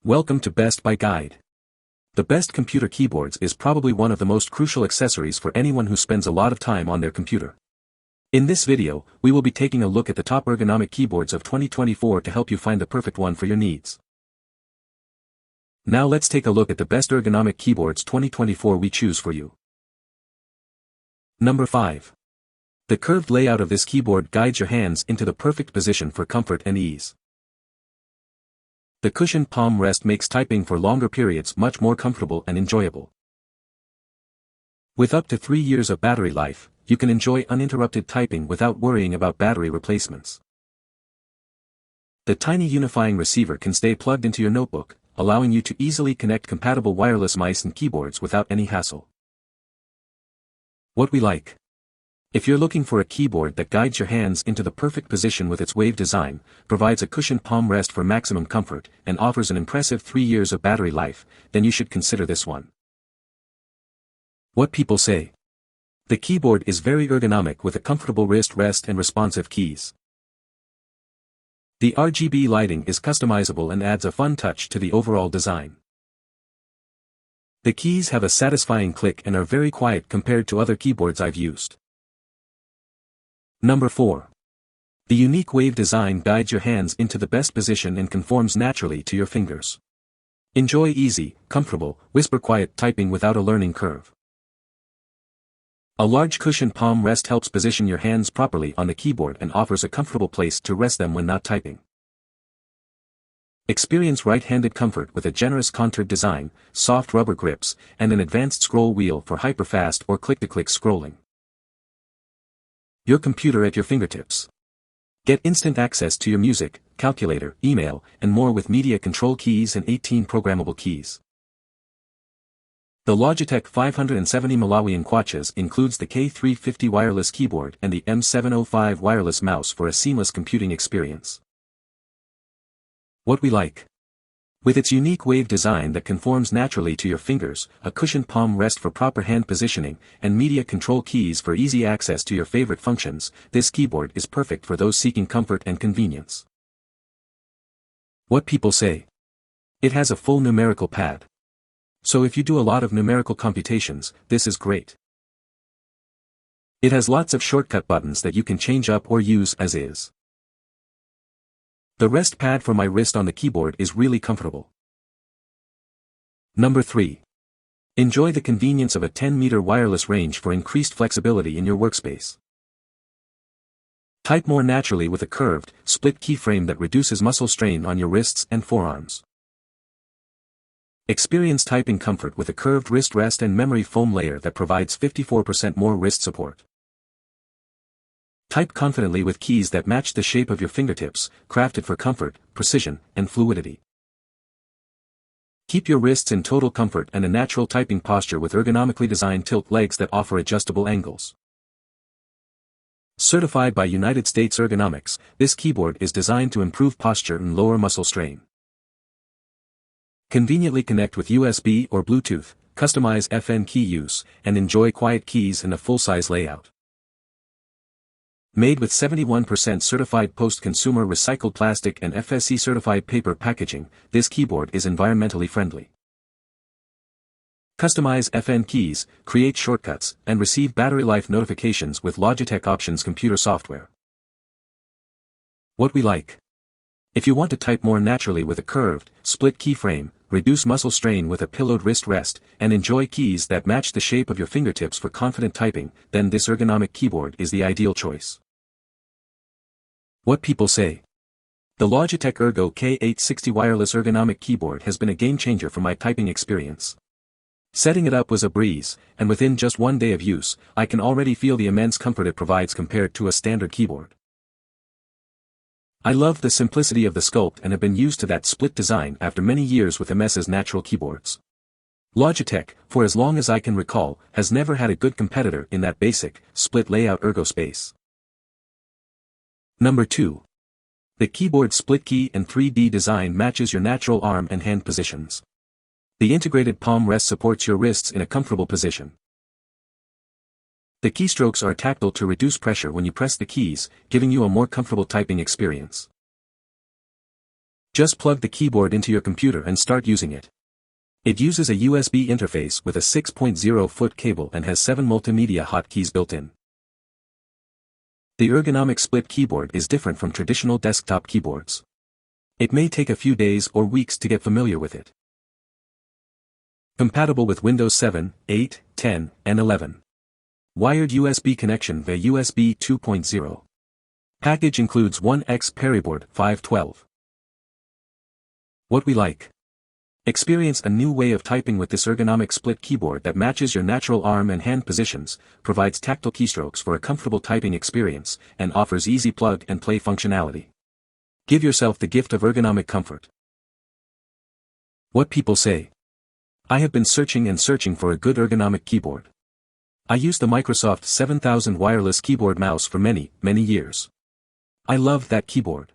Welcome to Best Buy Guide. The best computer keyboards is probably one of the most crucial accessories for anyone who spends a lot of time on their computer. In this video, we will be taking a look at the top ergonomic keyboards of 2024 to help you find the perfect one for your needs. Now let's take a look at the best ergonomic keyboards 2024 we choose for you. Number 5. The curved layout of this keyboard guides your hands into the perfect position for comfort and ease. The cushioned palm rest makes typing for longer periods much more comfortable and enjoyable. With up to 3 years of battery life, you can enjoy uninterrupted typing without worrying about battery replacements. The tiny unifying receiver can stay plugged into your notebook, allowing you to easily connect compatible wireless mice and keyboards without any hassle. What we like. If you're looking for a keyboard that guides your hands into the perfect position with its wave design, provides a cushioned palm rest for maximum comfort, and offers an impressive 3 years of battery life, then you should consider this one. What people say. The keyboard is very ergonomic with a comfortable wrist rest and responsive keys. The RGB lighting is customizable and adds a fun touch to the overall design. The keys have a satisfying click and are very quiet compared to other keyboards I've used. Number 4. The unique wave design guides your hands into the best position and conforms naturally to your fingers. Enjoy easy, comfortable, whisper-quiet typing without a learning curve. A large cushioned palm rest helps position your hands properly on the keyboard and offers a comfortable place to rest them when not typing. Experience right-handed comfort with a generous contoured design, soft rubber grips, and an advanced scroll wheel for hyper-fast or click-to-click scrolling. Your computer at your fingertips. Get instant access to your music, calculator, email, and more with media control keys and 18 programmable keys. The Logitech 570 Malawian Kwaches includes the K350 wireless keyboard and the M705 wireless mouse for a seamless computing experience. What we like. With its unique wave design that conforms naturally to your fingers, a cushioned palm rest for proper hand positioning, and media control keys for easy access to your favorite functions, this keyboard is perfect for those seeking comfort and convenience. What people say. It has a full numerical pad. So if you do a lot of numerical computations, this is great. It has lots of shortcut buttons that you can change up or use as is. The rest pad for my wrist on the keyboard is really comfortable. Number 3. Enjoy the convenience of a 10-meter wireless range for increased flexibility in your workspace. Type more naturally with a curved, split keyframe that reduces muscle strain on your wrists and forearms. Experience typing comfort with a curved wrist rest and memory foam layer that provides 54% more wrist support. Type confidently with keys that match the shape of your fingertips, crafted for comfort, precision, and fluidity. Keep your wrists in total comfort and a natural typing posture with ergonomically designed tilt legs that offer adjustable angles. Certified by United States Ergonomics, this keyboard is designed to improve posture and lower muscle strain. Conveniently connect with USB or Bluetooth, customize FN key use, and enjoy quiet keys in a full-size layout. Made with 71% certified post-consumer recycled plastic and FSC certified paper packaging, this keyboard is environmentally friendly. Customize FN keys, create shortcuts, and receive battery life notifications with Logitech Options computer software. What we like. If you want to type more naturally with a curved, split keyframe, reduce muscle strain with a pillowed wrist rest, and enjoy keys that match the shape of your fingertips for confident typing, then this ergonomic keyboard is the ideal choice. What people say. The Logitech ERGO K860 wireless ergonomic keyboard has been a game-changer for my typing experience. Setting it up was a breeze, and within just 1 day of use, I can already feel the immense comfort it provides compared to a standard keyboard. I love the simplicity of the sculpt and have been used to that split design after many years with MS's natural keyboards. Logitech, for as long as I can recall, has never had a good competitor in that basic, split layout ergo space. Number 2. The keyboard split key and 3D design matches your natural arm and hand positions. The integrated palm rest supports your wrists in a comfortable position. The keystrokes are tactile to reduce pressure when you press the keys, giving you a more comfortable typing experience. Just plug the keyboard into your computer and start using it. It uses a USB interface with a 6.0-foot cable and has 7 multimedia hotkeys built in. The ergonomic split keyboard is different from traditional desktop keyboards. It may take a few days or weeks to get familiar with it. Compatible with Windows 7, 8, 10, and 11. Wired USB connection via USB 2.0. Package includes 1X Periboard 512. What we like. Experience a new way of typing with this ergonomic split keyboard that matches your natural arm and hand positions, provides tactile keystrokes for a comfortable typing experience, and offers easy plug-and-play functionality. Give yourself the gift of ergonomic comfort. What people say. I have been searching and searching for a good ergonomic keyboard. I used the Microsoft 7000 wireless keyboard mouse for many, many years. I loved that keyboard.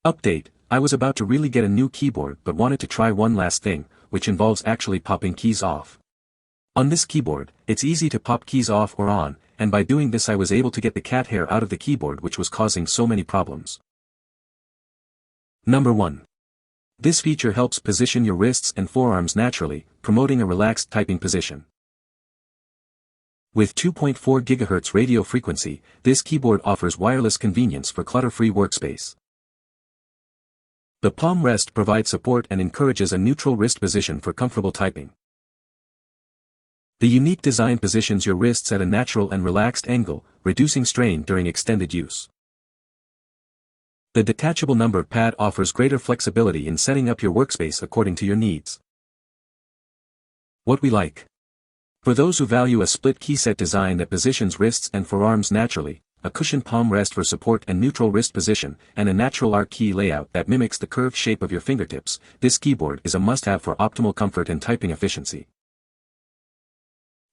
Update. I was about to really get a new keyboard but wanted to try one last thing, which involves actually popping keys off. On this keyboard, it's easy to pop keys off or on, and by doing this I was able to get the cat hair out of the keyboard which was causing so many problems. Number 1. This feature helps position your wrists and forearms naturally, promoting a relaxed typing position. With 2.4 GHz radio frequency, this keyboard offers wireless convenience for clutter-free workspace. The palm rest provides support and encourages a neutral wrist position for comfortable typing. The unique design positions your wrists at a natural and relaxed angle, reducing strain during extended use. The detachable number pad offers greater flexibility in setting up your workspace according to your needs. What we like. For those who value a split keyset design that positions wrists and forearms naturally, a cushioned palm rest for support and neutral wrist position, and a natural arc key layout that mimics the curved shape of your fingertips, this keyboard is a must-have for optimal comfort and typing efficiency.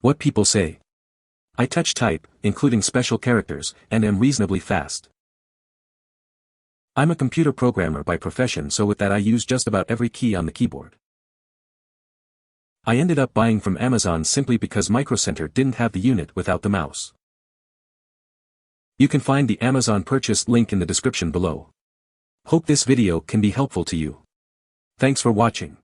What people say. I touch type, including special characters, and am reasonably fast. I'm a computer programmer by profession, so with that I use just about every key on the keyboard. I ended up buying from Amazon simply because Micro Center didn't have the unit without the mouse. You can find the Amazon purchase link in the description below. Hope this video can be helpful to you. Thanks for watching.